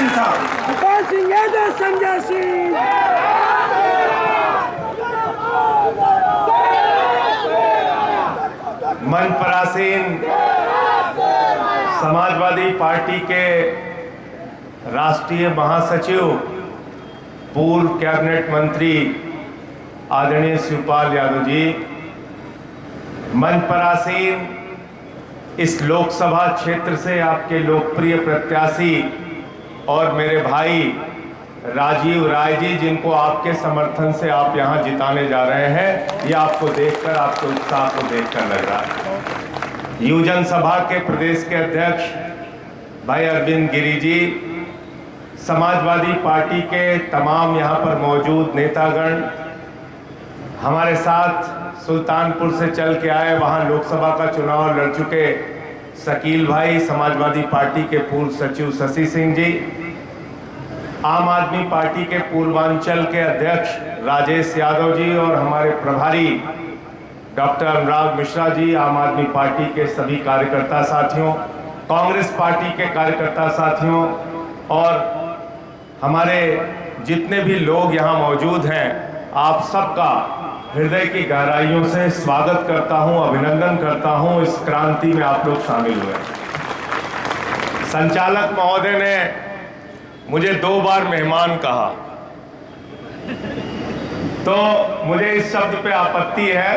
सिंह साहब। गोपाल सिंह यादव, संजय सिंह। मंच पर आसीन समाजवादी पार्टी के राष्ट्रीय महासचिव, पूर्व कैबिनेट मंत्री आदरणीय शिवपाल यादव जी, मंच पर आसीन इस लोकसभा क्षेत्र से आपके लोकप्रिय प्रत्याशी और मेरे भाई राजीव राय जी, जिनको आपके समर्थन से आप यहां जिताने जा रहे हैं, ये आपको देखकर, आपके उत्साह को देखकर लग रहा है। युवजन सभा के प्रदेश के अध्यक्ष भाई अरविंद गिरी जी, समाजवादी पार्टी के तमाम यहां पर मौजूद नेतागण, हमारे साथ सुल्तानपुर से चल के आए, वहां लोकसभा का चुनाव लड़ चुके शकील भाई, समाजवादी पार्टी के पूर्व सचिव शशि सिंह जी, आम आदमी पार्टी के पूर्वांचल के अध्यक्ष राजेश यादव जी और हमारे प्रभारी डॉक्टर अनुराग मिश्रा जी, आम आदमी पार्टी के सभी कार्यकर्ता साथियों, कांग्रेस पार्टी के कार्यकर्ता साथियों और हमारे जितने भी लोग यहाँ मौजूद हैं, आप सबका हृदय की गहराइयों से स्वागत करता हूं, अभिनंदन करता हूं। इस क्रांति में आप लोग शामिल हुए। संचालक महोदय ने मुझे 2 बार मेहमान कहा, तो मुझे इस शब्द पे आपत्ति है।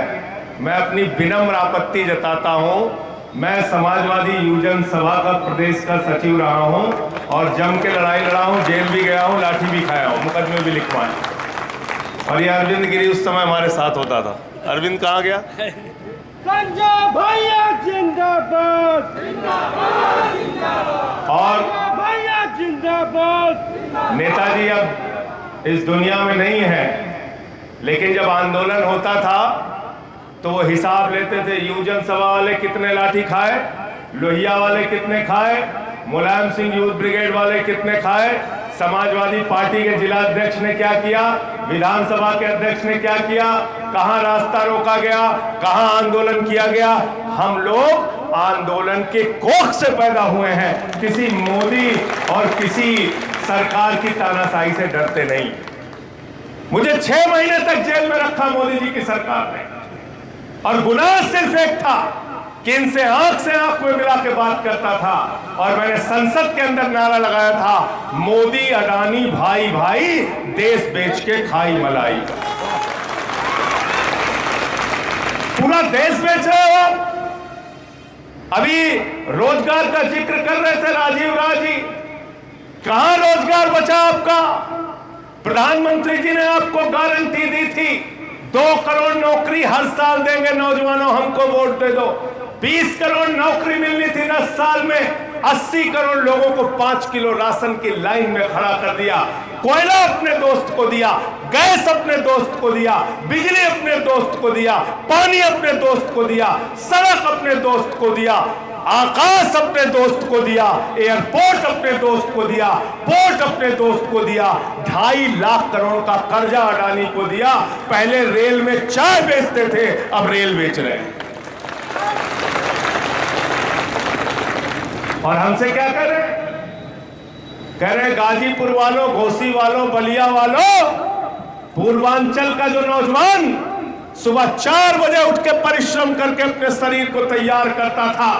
मैं अपनी विनम्र आपत्ति जताता हूं। मैं समाजवादी युवजन सभा का प्रदेश का सचिव रहा हूं और जम के लड़ाई लड़ा हूं, जेल भी गया हूं, लाठी भी खाया हूं, मुकदमे भी लिखवाए। और ये अरविंद गिरी उस समय हमारे साथ होता था। अरविंद कहाँ गया? संजय भैया जिंदाबाद। और भैया जिंदाबाद। नेताजी अब इस दुनिया में नहीं है, लेकिन जब आंदोलन होता था तो वो हिसाब लेते थे, युवजन सभा वाले कितने लाठी खाए, लोहिया वाले कितने खाए, मुलायम सिंह यूथ ब्रिगेड वाले कितने खाए, समाजवादी पार्टी के जिला अध्यक्ष ने क्या किया, विधानसभा के अध्यक्ष ने क्या किया, कहां रास्ता रोका गया, कहां आंदोलन किया गया। हम लोग आंदोलन के कोख से पैदा हुए हैं, किसी मोदी और किसी सरकार की तानाशाही से डरते नहीं। मुझे 6 महीने तक जेल में रखा मोदी जी की सरकार ने, और गुनाह सिर्फ एक था कि इनसे आंख से आंख में मिला के बात करता था। और मैंने संसद के अंदर नारा लगाया था, मोदी अडानी भाई भाई, देश बेच के खाई मलाई। पूरा देश बेच रहे हो आप। अभी रोजगार का जिक्र कर रहे थे राजीव राय जी, कहां रोजगार बचा आपका? प्रधानमंत्री जी ने आपको गारंटी दी थी 2 करोड़ नौकरी हर साल देंगे नौजवानों, हमको वोट दे दो। 20 करोड़ नौकरी मिलनी थी 10 साल में, 80 करोड़ लोगों को 5 किलो राशन की लाइन में खड़ा कर दिया। कोयला अपने दोस्त को दिया, गैस अपने दोस्त को दिया, बिजली अपने दोस्त को दिया, पानी अपने दोस्त को दिया, सड़क अपने दोस्त को दिया, आकाश अपने दोस्त को दिया, एयरपोर्ट अपने दोस्त को दिया, पोर्ट अपने दोस्त को दिया, 2.5 लाख करोड़ का कर्जा अडानी को दिया। पहले रेल में चाय बेचते थे, अब रेल बेच रहे हैं। और हमसे क्या कह रहे हैं? कह रहे हैं गाजीपुर वालों, घोसी वालों, बलिया वालों, पूर्वांचल का जो नौजवान सुबह 4 बजे उठ के परिश्रम करके अपने शरीर को तैयार करता था,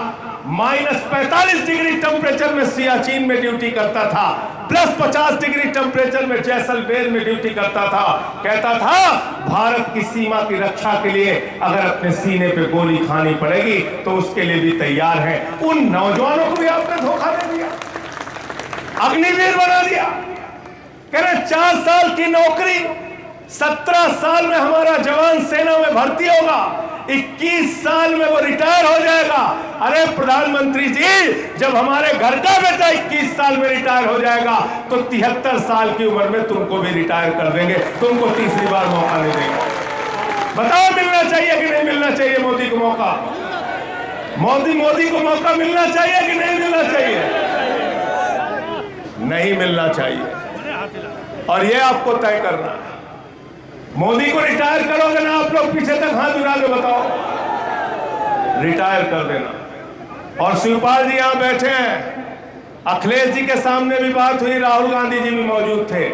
-45 डिग्री टेम्परेचर में सियाचिन में ड्यूटी करता था, +50 डिग्री टेम्परेचर में जैसलमेर में ड्यूटी करता था, कहता था भारत की सीमा की रक्षा के लिए अगर अपने सीने पे गोली खानी पड़ेगी तो उसके लिए भी तैयार है। उन नौजवानों को भी आपने धोखा दे दिया, अग्निवीर बना दिया। कह रहे 4 साल की नौकरी, 17 साल में हमारा जवान सेना में भर्ती होगा, 21 साल में वो रिटायर हो जाएगा। अरे प्रधानमंत्री जी, जब हमारे घर का बेटा 21 साल में रिटायर हो जाएगा तो 73 साल की उम्र में तुमको भी रिटायर कर देंगे, तुमको तीसरी बार मौका नहीं देंगे। बताओ मिलना चाहिए कि नहीं मिलना चाहिए मोदी को मौका? मोदी को मौका मिलना चाहिए कि नहीं मिलना चाहिए? नहीं मिलना चाहिए। और ये आपको तय करना है। मोदी को रिटायर करोगे ना आप लोग, पीछे तक हाथ उठा के बताओ, रिटायर कर देना। और शिवपाल जी यहां बैठे हैं, अखिलेश जी के सामने भी बात हुई, राहुल गांधी जी भी मौजूद थे।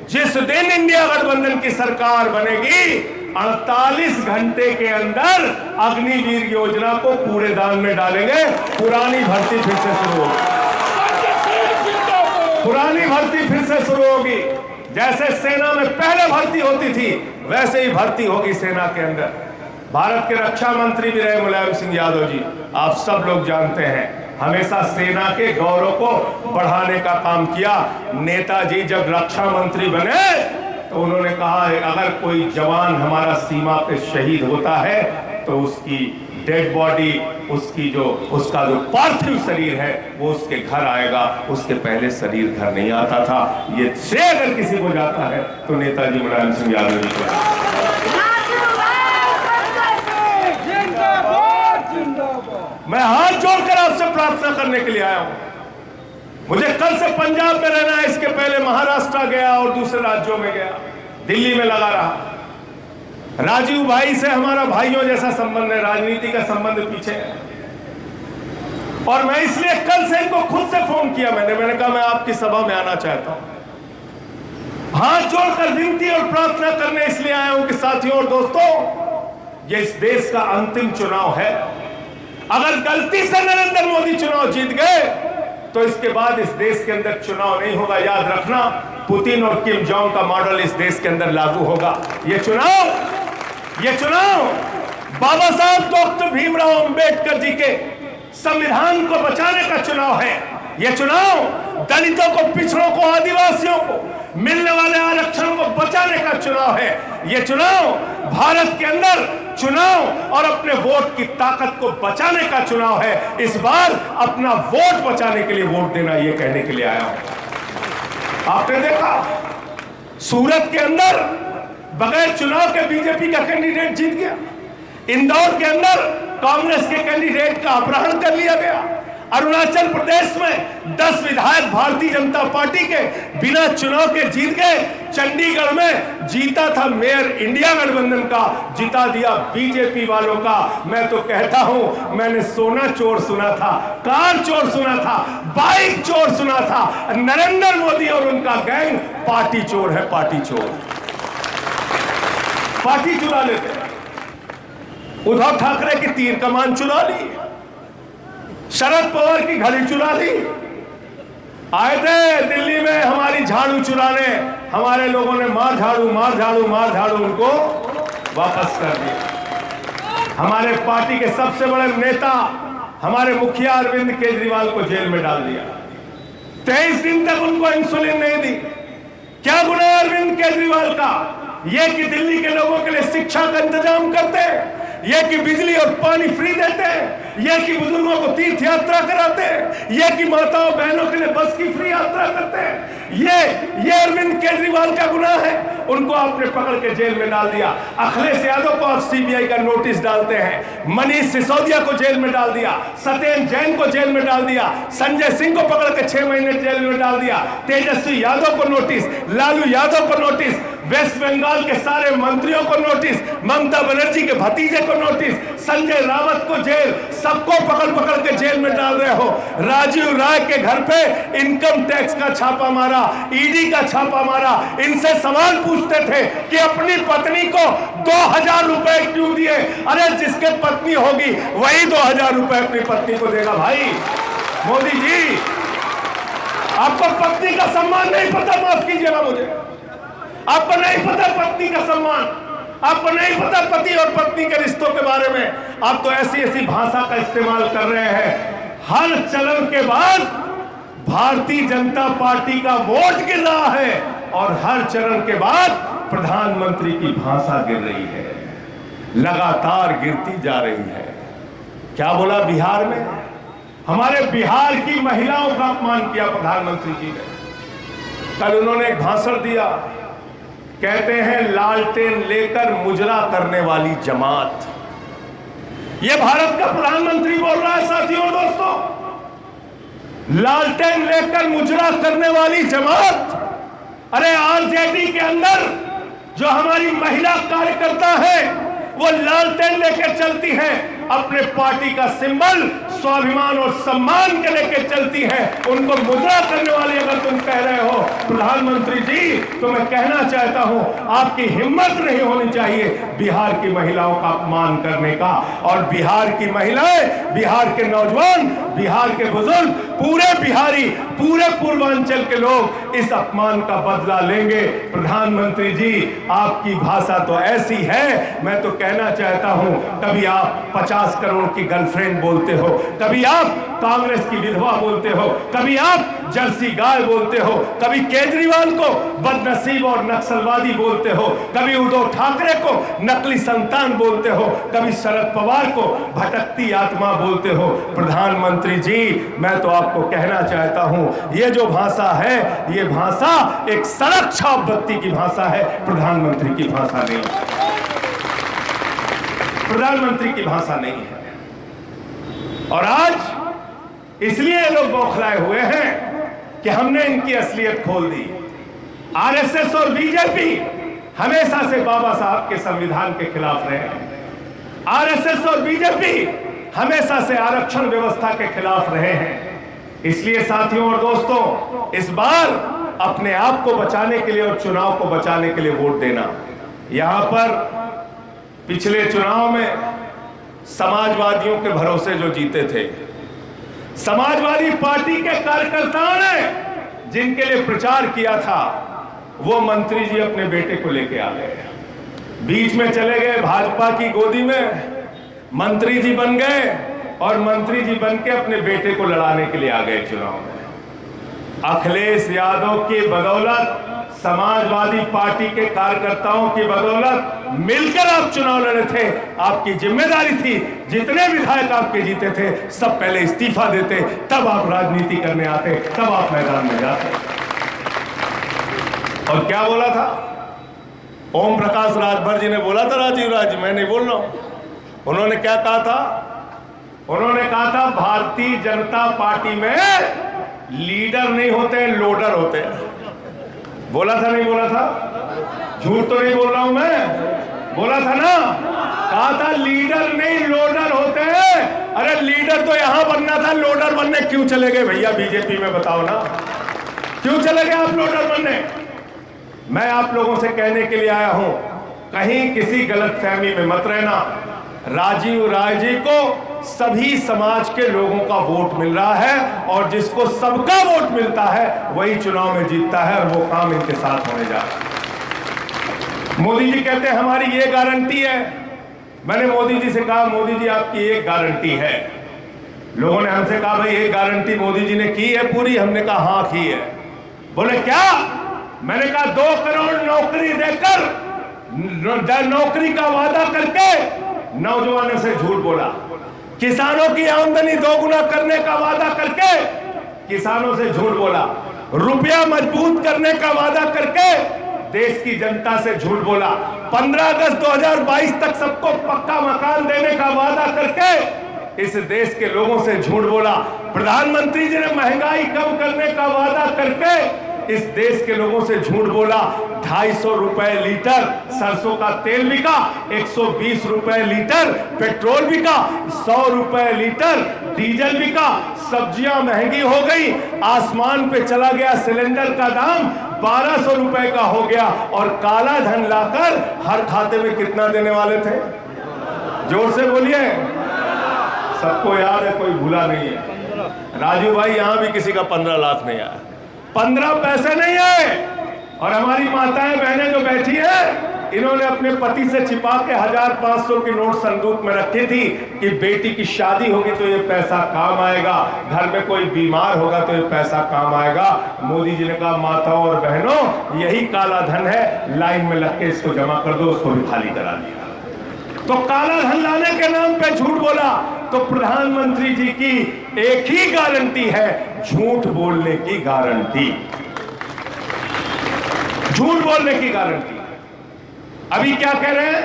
जिस दिन इंडिया गठबंधन की सरकार बनेगी 48 घंटे के अंदर अग्निवीर योजना को कूड़ेदान में डालेंगे, पुरानी भर्ती फिर से शुरू होगी। पुरानी भर्ती फिर से शुरू होगी। जैसे सेना में पहले भर्ती होती थी वैसे ही भर्ती होगी सेना के अंदर। भारत के रक्षा मंत्री भी रहे मुलायम सिंह यादव जी, आप सब लोग जानते हैं, हमेशा सेना के गौरव को बढ़ाने का काम किया। नेताजी जब रक्षा मंत्री बने तो उन्होंने कहा अगर कोई जवान हमारा सीमा पे शहीद होता है तो उसकी डेड बॉडी, उसका जो पार्थिव शरीर है वो उसके घर आएगा, उसके पहले शरीर घर नहीं आता था। ये श्रेय अगर किसी को जाता है तो नेताजी मुलायम सिंह यादव जी को। मैं हाथ जोड़कर आपसे प्रार्थना करने के लिए आया हूं। मुझे कल से पंजाब में रहना है, इसके पहले महाराष्ट्र गया और दूसरे राज्यों में गया, दिल्ली में लगा रहा। राजीव भाई से हमारा भाइयों जैसा संबंध है, राजनीति का संबंध पीछे है। और मैं इसलिए कल से इनको खुद से फोन किया, मैंने कहा मैं आपकी सभा में आना चाहता हूं। हाथ जोड़कर विनती और प्रार्थना करने इसलिए आया हूं कि साथियों और दोस्तों, ये इस देश का अंतिम चुनाव है। अगर गलती से नरेंद्र मोदी चुनाव जीत गए तो इसके बाद इस देश के अंदर चुनाव नहीं होगा। याद रखना, पुतिन और किम जोंग का मॉडल इस देश के अंदर लागू होगा। ये चुनाव बाबा साहब डॉक्टर भीमराव अंबेडकर जी के संविधान को बचाने का चुनाव है। ये चुनाव दलितों को, पिछड़ों को, आदिवासियों को मिलने वाले आरक्षण को बचाने का चुनाव है। ये चुनाव भारत के अंदर चुनाव और अपने वोट की ताकत को बचाने का चुनाव है। इस बार अपना वोट बचाने के लिए वोट देना, ये कहने के लिए आया हूं। आपने देखा सूरत के अंदर बगैर चुनाव के बीजेपी का कैंडिडेट जीत गया। इंदौर के अंदर कांग्रेस के कैंडिडेट का अपहरण कर लिया गया। अरुणाचल प्रदेश में 10 विधायक भारतीय जनता पार्टी के बिना चुनाव के जीत गए। चंडीगढ़ में जीता था मेयर इंडिया गठबंधन का, जिता दिया बीजेपी वालों का। मैं तो कहता हूं, मैंने सोना चोर सुना था, कार चोर सुना था, बाइक चोर सुना था। नरेंद्र मोदी और उनका गैंग पार्टी चोर है, पार्टी चोर। पार्टी चुरा लेते। उद्धव ठाकरे की तीर कमान चुरा ली, शरद पवार की घड़ी चुरा ली। आए थे दिल्ली में हमारी झाड़ू चुराने, हमारे लोगों ने मार झाड़ू उनको वापस कर दिया। हमारे पार्टी के सबसे बड़े नेता, हमारे मुखिया अरविंद केजरीवाल को जेल में डाल दिया। 23 दिन तक उनको इंसुलिन नहीं दी। क्या गुनाह अरविंद केजरीवाल का? यह कि दिल्ली के लोगों के लिए शिक्षा का इंतजाम करते, यह कि बिजली और पानी फ्री देते, यह कि बुजुर्गों को तीर्थ यात्रा कराते, यह कि माताओं बहनों के लिए बस की फ्री यात्रा करते। ये अरविंद केजरीवाल का गुनाह है। उनको आपने पकड़ के जेल में डाल दिया। अखिलेश यादव को आप सीबीआई का नोटिस डालते हैं। मनीष सिसोदिया को जेल में डाल दिया, सत्येंद्र जैन को जेल में डाल दिया, संजय सिंह को पकड़ के 6 महीने जेल में डाल दिया, तेजस्वी यादव को नोटिस, लालू यादव को नोटिस, वेस्ट बंगाल के सारे मंत्रियों को नोटिस, ममता बनर्जी के भतीजे को नोटिस, संजय रावत को जेल, सबको पकड़ के जेल में डाल रहे हो। राजीव राय के घर पे इनकम टैक्स का छापा मारा, ईडी का छापा मारा। इनसे सवाल पूछते थे कि अपनी पत्नी को 2000 रुपए क्यों दिए? अरे जिसके पत्नी होगी वही 2000 रुपए अपनी पत्नी को देगा। भाई मोदी जी, आपको पत्नी का सम्मान नहीं पता, माफ कीजिएगा मुझे, आपको नहीं पता पत्नी का सम्मान, आपको नहीं पता पति और पत्नी के रिश्तों के बारे में। आप तो ऐसी भाषा का इस्तेमाल कर रहे हैं। हर चलन के बाद भारतीय जनता पार्टी का वोट गिर रहा है और हर चरण के बाद प्रधानमंत्री की भाषा गिर रही है, लगातार गिरती जा रही है। क्या बोला बिहार में? हमारे बिहार की महिलाओं का अपमान किया प्रधानमंत्री जी ने। कल उन्होंने एक भाषण दिया, कहते हैं लालटेन लेकर मुजरा करने वाली जमात। यह भारत का प्रधानमंत्री बोल रहा है साथियों और दोस्तों, लालटेन लेकर मुजरा करने वाली जमात। अरे आरजेडी के अंदर जो हमारी महिला कार्यकर्ता है वो लालटेन लेकर चलती है। अपने पार्टी का सिंबल स्वाभिमान और सम्मान के लेके चलती हैं, उनको मुद्रा करने वाले अगर तुम कह रहे हो प्रधानमंत्री जी, तो मैं कहना चाहता हूं आपकी हिम्मत नहीं होनी चाहिए बिहार की महिलाओं का अपमान करने का। और बिहार की महिलाएं, बिहार के नौजवान, बिहार के बुजुर्ग, पूरे बिहारी, पूरे पूर्वांचल के लोग इस अपमान का बदला लेंगे। प्रधानमंत्री जी, आपकी भाषा तो ऐसी है, मैं तो कहना चाहता हूं, कभी आप 50 करोड़ की गर्लफ्रेंड बोलते हो, कभी आप कांग्रेस की विधवा बोलते हो, कभी आप जर्सी गाय बोलते हो, कभी केजरीवाल को बदनसीब और नक्सलवादी बोलते हो, कभी उद्धव ठाकरे को नकली संतान बोलते हो, कभी शरद पवार को भटकती आत्मा बोलते हो। प्रधानमंत्री जी, मैं तो आपको कहना चाहता हूं, ये जो भाषा है, ये भाषा एक सड़क छाप बत्ती की भाषा है, प्रधानमंत्री की भाषा नहीं है, प्रधानमंत्री की भाषा नहीं है। और आज इसलिए ये लोग बौखलाए हुए हैं कि हमने इनकी असलियत खोल दी। आरएसएस और बीजेपी हमेशा से बाबा साहब के संविधान के खिलाफ रहे हैं। आरएसएस और बीजेपी हमेशा से आरक्षण व्यवस्था के खिलाफ रहे हैं। इसलिए साथियों और दोस्तों, इस बार अपने आप को बचाने के लिए और चुनाव को बचाने के लिए वोट देना। यहां पर पिछले चुनाव में समाजवादियों के भरोसे जो जीते थे, समाजवादी पार्टी के कार्यकर्ताओं ने जिनके लिए प्रचार किया था, वो मंत्री जी अपने बेटे को लेके आ गए, बीच में चले गए भाजपा की गोदी में, मंत्री जी बन गए और मंत्री जी बन के अपने बेटे को लड़ाने के लिए आ गए चुनाव में। अखिलेश यादव की बदौलत, समाजवादी पार्टी के कार्यकर्ताओं की बदौलत मिलकर आप चुनाव लड़े थे। आपकी जिम्मेदारी थी, जितने विधायक आपके जीते थे सब पहले इस्तीफा देते, तब आप राजनीति करने आते, तब आप मैदान में जाते। और क्या बोला था ओम प्रकाश राजभर जी ने? बोला था राजीव राज, मैं नहीं बोल रहा हूं। उन्होंने क्या कहा था? उन्होंने कहा था भारतीय जनता पार्टी में लीडर नहीं होते, लोडर होते हैं। बोला था नहीं बोला था? झूठ तो नहीं बोल रहा हूं मैं, बोला था ना? कहा था लीडर नहीं लोडर होते हैं। अरे लीडर तो यहां बनना था, लोडर बनने क्यों चले गए भैया बीजेपी में? बताओ ना, क्यों चले गए आप लोडर बनने? मैं आप लोगों से कहने के लिए आया हूं, कहीं किसी गलतफहमी में मत रहना। राजीव राय जी को सभी समाज के लोगों का वोट मिल रहा है और जिसको सबका वोट मिलता है वही चुनाव में जीतता है, और वो काम इनके साथ होने जा रहा है। मोदी जी कहते हैं हमारी ये गारंटी है। मैंने मोदी जी से कहा, मोदी जी आपकी एक गारंटी है। लोगों ने हमसे कहा भाई एक गारंटी मोदी जी ने की है पूरी? हमने कहा हाँ की है। बोले क्या? मैंने कहा 2 करोड़ नौकरी देकर, नौकरी का वादा करके नौजवानों से झूठ बोला, किसानों की आमदनी दोगुना करने का वादा करके किसानों से झूठ बोला, रुपया मजबूत करने का वादा करके देश की जनता से झूठ बोला, 15 अगस्त 2022 तक सबको पक्का मकान देने का वादा करके इस देश के लोगों से झूठ बोला। प्रधानमंत्री जी ने महंगाई कम करने का वादा करके इस देश के लोगों से झूठ बोला। 250 रुपए लीटर सरसों का तेल बिका, 120 रुपए लीटर पेट्रोल बिका, 100 रुपए लीटर डीजल बिका, सब्जियां महंगी हो गई, आसमान पे चला गया सिलेंडर का दाम, 1200 रुपए का हो गया। और काला धन लाकर हर खाते में कितना देने वाले थे? जोर से बोलिए, सबको याद है, कोई भूला नहीं है। राजू भाई, यहां भी किसी का 15 लाख नहीं आया, 15 पैसे नहीं आए। और हमारी माताएं बहनें जो बैठी है, इन्होंने अपने पति से छिपा के 1000-500 की नोट संदूक में रखी थी कि बेटी की शादी होगी तो ये पैसा काम आएगा, घर में कोई बीमार होगा तो ये पैसा काम आएगा। मोदी जी ने कहा माताओं और बहनों, यही काला धन है, लाइन में लग के इसको जमा कर दो, उसको भी खाली करा दिया। तो काला धन लाने के नाम पे झूठ बोला। तो प्रधानमंत्री जी की एक ही गारंटी है, झूठ बोलने की गारंटी, झूठ बोलने की गारंटी। अभी क्या कह रहे हैं?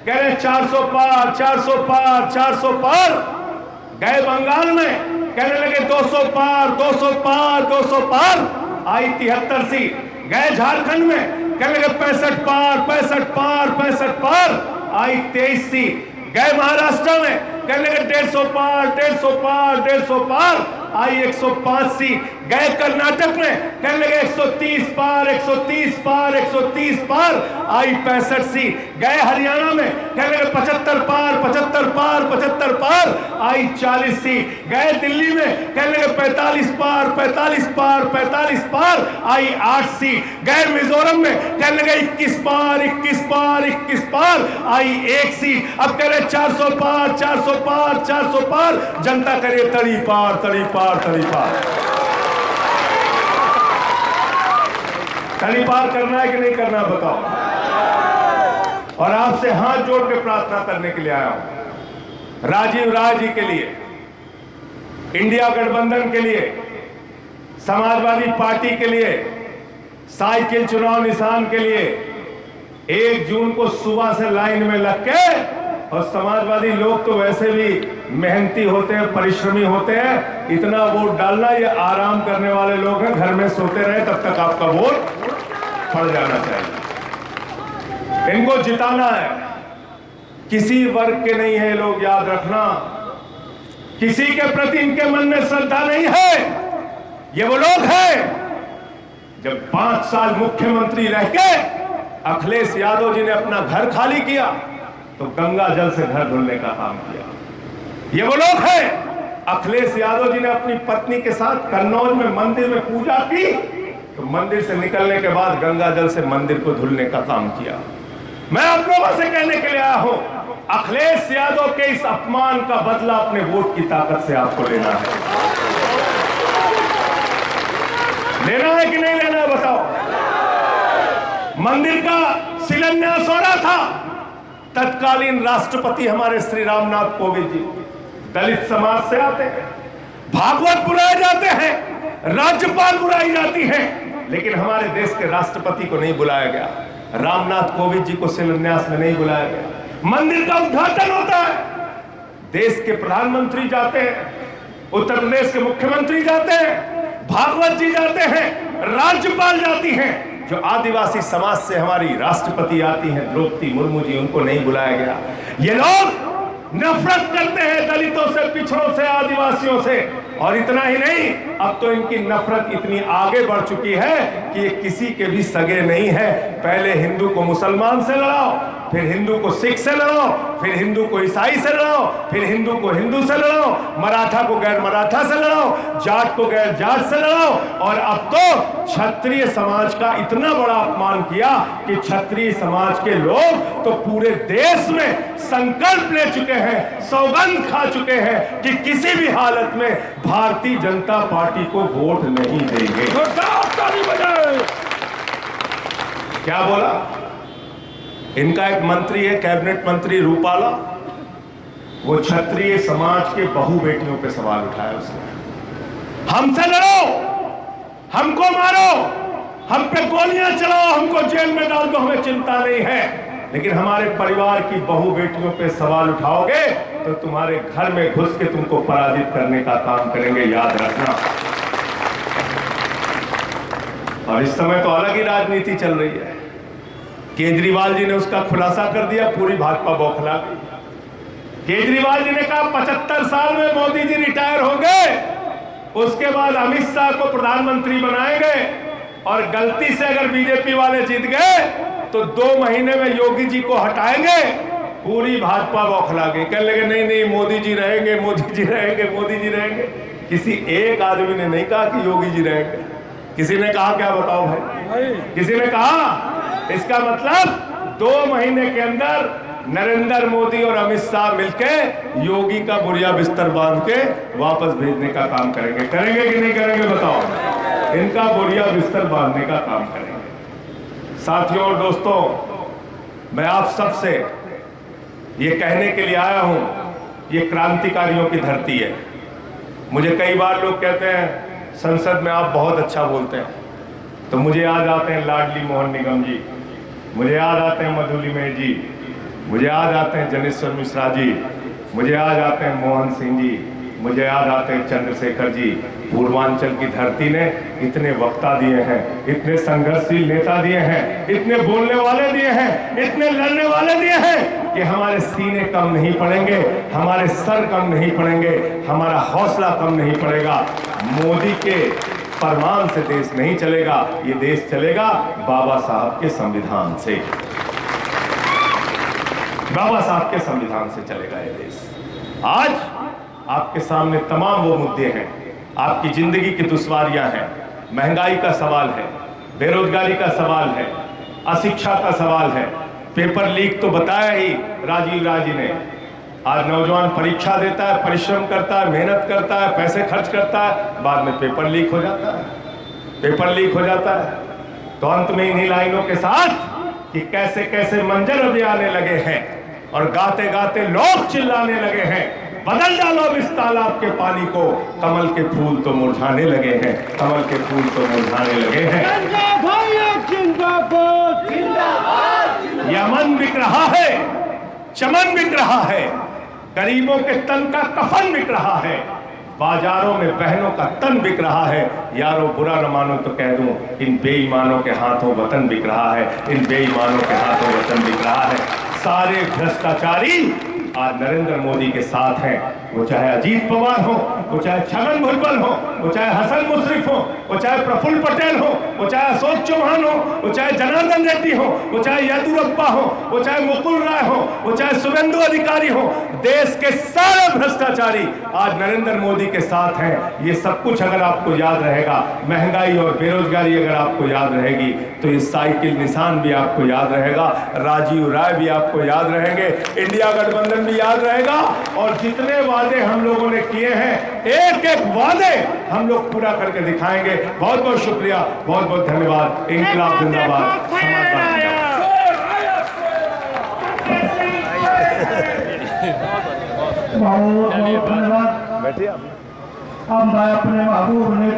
कह रहे हैं 400 पार, 400 पार, 400 पार। गए बंगाल में, कहने लगे 200 पार, 200 पार, 200 पार, आई 73 सीट। गए झारखंड में, कहने लगे 65 पार, 65 पार, 65 पार, आई 23 सीट। गए महाराष्ट्र में, कहने लगे 150 पार, 150 पार, 150 पार, आई 105 सीट। गए कर्नाटक में, कहने लगे 130 पार, 130 पार, 130 पार, आई 65 सीट। गए हरियाणा में, कहने लगे 75 पार, 75 पार, 75 पार, आई 40 सीट। गए दिल्ली में, कहने लगे 45 पार, 45 पार, 45 पार, आई 8 सीट। गए मिजोरम में, कहने लगे 21 पार, 21 पार, 21 पार, आई 1 सीट। अब कह रहे 400 पार, 400 पार, 400 पार, जनता करे तड़ी पार, तड़ी पार, तड़ी पार। तड़ी पार करना है कि नहीं करना, बताओ। और आपसे हाथ जोड़ के प्रार्थना करने के लिए आया हूं, राजीव राय जी के लिए, इंडिया गठबंधन के लिए, समाजवादी पार्टी के लिए, साइकिल चुनाव निशान के लिए 1 जून को सुबह से लाइन में लग के, और समाजवादी लोग तो वैसे भी मेहनती होते हैं, परिश्रमी होते हैं, इतना वोट डालना, ये आराम करने वाले लोग हैं, घर में सोते रहे तब तक आपका वोट पड़ जाना चाहिए। इनको जिताना है, किसी वर्ग के नहीं है लोग, याद रखना, किसी के प्रति इनके मन में श्रद्धा नहीं है। ये वो लोग हैं जब 5 साल मुख्यमंत्री रह के अखिलेश यादव जी ने अपना घर खाली किया तो गंगा जल से घर धुलने का काम किया। ये वो लोग हैं, अखिलेश यादव जी ने अपनी पत्नी के साथ कन्नौज में मंदिर में पूजा की तो मंदिर से निकलने के बाद गंगा जल से मंदिर को धुलने का काम किया। मैं आप लोगों से कहने के लिए आया हूं, अखिलेश यादव के इस अपमान का बदला अपने वोट की ताकत से आपको लेना है। लेना है कि नहीं लेना है, बताओ। मंदिर का शिलान्यास हो रहा था, तत्कालीन राष्ट्रपति हमारे श्री रामनाथ कोविंद जी दलित समाज से आते हैं, भागवत बुलाए जाते हैं, राज्यपाल बुलाई जाती हैं, लेकिन हमारे देश के राष्ट्रपति को नहीं बुलाया गया, रामनाथ कोविंद जी को शिलान्यास में नहीं बुलाया गया। मंदिर का उद्घाटन होता है, देश के प्रधानमंत्री जाते हैं, उत्तर प्रदेश के मुख्यमंत्री जाते हैं, भागवत जी जाते हैं, राज्यपाल जाती हैं, जो आदिवासी समाज से हमारी राष्ट्रपति आती हैं द्रौपदी मुर्मू जी, उनको नहीं बुलाया गया। ये लोग नफरत करते हैं दलितों से, पिछड़ों से, आदिवासियों से, और इतना ही नहीं, अब तो इनकी नफरत इतनी आगे बढ़ चुकी है कि ये किसी के भी सगे नहीं है। पहले हिंदू को मुसलमान से लड़ाओ, फिर हिंदू को सिख से लड़ाओ, फिर हिंदू को ईसाई से लड़ाओ, फिर हिंदू को हिंदू से लड़ाओ, मराठा को गैर मराठा से लड़ाओ, जाट को गैर जाट से लड़ाओ, और अब तो क्षत्रिय समाज का इतना बड़ा अपमान किया कि क्षत्रिय समाज के लोग तो पूरे देश में संकल्प ले चुके हैं, सौगंध खा चुके हैं कि किसी भी हालत में भारतीय जनता पार्टी को वोट नहीं देंगे। क्या बोला? इनका एक मंत्री है, कैबिनेट मंत्री रूपाला, वो क्षत्रिय समाज के बहू बेटियों पे सवाल उठाया उसने। हमसे लड़ो, हमको मारो, हम पे गोलियां चलाओ, हमको जेल में डाल दो, हमें चिंता नहीं है, लेकिन हमारे परिवार की बहू बेटियों पे सवाल उठाओगे तो तुम्हारे घर में घुस के तुमको पराजित करने का काम करेंगे, याद रखना। और इस समय तो अलग ही राजनीति चल रही है। केजरीवाल जी ने उसका खुलासा कर दिया, पूरी भाजपा बौखला गई। केजरीवाल जी ने कहा 75 साल में मोदी जी रिटायर होंगे, उसके बाद अमित शाह को प्रधानमंत्री बनाएंगे, और गलती से अगर बीजेपी वाले जीत गए तो 2 महीने में योगी जी को हटाएंगे। पूरी भाजपा बौखला गई, कहने लगे नहीं नहीं मोदी जी रहेंगे, मोदी जी रहेंगे, मोदी जी रहेंगे। किसी एक आदमी ने नहीं कहा कि योगी जी रहेंगे। किसी ने कहा क्या, बताओ भाई? किसी ने कहा? इसका मतलब 2 महीने के अंदर नरेंद्र मोदी और अमित शाह मिलके योगी का बुढ़िया बिस्तर बांध के वापस भेजने का काम करेंगे। करेंगे कि नहीं करेंगे, बताओ? इनका बुढ़िया बिस्तर बांधने का काम करेंगे। साथियों और दोस्तों, मैं आप सबसे ये कहने के लिए आया हूं, ये क्रांतिकारियों की धरती है। मुझे कई बार लोग कहते हैं संसद में आप बहुत अच्छा बोलते हैं, तो मुझे याद आते हैं लाडली मोहन निगम जी, मुझे याद आते हैं मधुलिमेर जी, मुझे याद आते हैं जनेश्वर मिश्रा जी, मुझे याद आते हैं मोहन सिंह जी, मुझे याद आते हैं चंद्रशेखर जी। पूर्वांचल की धरती ने इतने वक्ता दिए हैं, इतने संघर्षशील नेता दिए हैं, इतने बोलने वाले दिए हैं, इतने लड़ने वाले दिए हैं। कि हमारे सीने कम नहीं पड़ेंगे, हमारे सर कम नहीं पड़ेंगे, हमारा हौसला कम नहीं पड़ेगा। मोदी के फरमान से देश नहीं चलेगा, ये देश चलेगा बाबा साहब के संविधान से। बाबा साहब के संविधान से चलेगा ये देश। आज आपके सामने तमाम वो मुद्दे हैं, आपकी जिंदगी की दुश्वारियां हैं, महंगाई का सवाल है, बेरोजगारी का सवाल है, अशिक्षा का सवाल है, पेपर लीक तो बताया ही राजीव राजी ने। आज नौजवान परीक्षा देता है, परिश्रम करता है, मेहनत करता है, पैसे खर्च करता है, बाद में पेपर लीक हो जाता है, पेपर लीक हो जाता है। तो अंत में इन्हीं लाइनों के साथ कि कैसे कैसे मंजर अभी आने लगे हैं और गाते गाते लोग चिल्लाने लगे हैं, बदल डालो अब इस तालाब के पानी को, कमल के फूल तो मुरझाने लगे हैं, कमल के फूल तो मुरझाने लगे हैं। संजय भैया जिंदाबाद, जिंदाबाद। ये अमन बिक रहा है, चमन बिक रहा है, गरीबों के तन का कफन बिक रहा है, बाजारों में बहनों का तन बिक रहा है। यारो बुरा न मानो तो कह दूं, इन बेईमानों के हाथों वतन बिक रहा है, इन बेईमानों के हाथों वतन बिक रहा है। सारे भ्रष्टाचारी आज नरेंद्र मोदी के साथ हैं, वो चाहे अजीत पवार हो, वो चाहे छगन भुजबल हो, वो चाहे हसन मुशर्रफ हो, वो चाहे प्रफुल्ल पटेल हो, वो चाहे अशोक चौहान हो, वो चाहे जनार्दन रेड्डी हो, वो चाहे येदियुरप्पा हो, वो चाहे मुकुल राय हो, वो चाहे शुभेंदु अधिकारी हो, देश के सारे भ्रष्टाचारी आज नरेंद्र मोदी के साथ हैं। ये सब कुछ अगर आपको याद रहेगा, महंगाई और बेरोजगारी अगर आपको याद रहेगी, तो ये साइकिल निशान भी आपको याद रहेगा, राजीव राय भी आपको याद रहेंगे, इंडिया गठबंधन भी याद रहेगा। और जितने वादे हम लोगों ने किए हैं, एक एक वादे हम लोग पूरा करके दिखाएंगे। बहुत बहुत शुक्रिया, बहुत बहुत धन्यवाद। इंकलाब जिंदाबाद, समाजवाद बहुत धन्यवाद। बैठिए। अब मैं अपने महबूब ने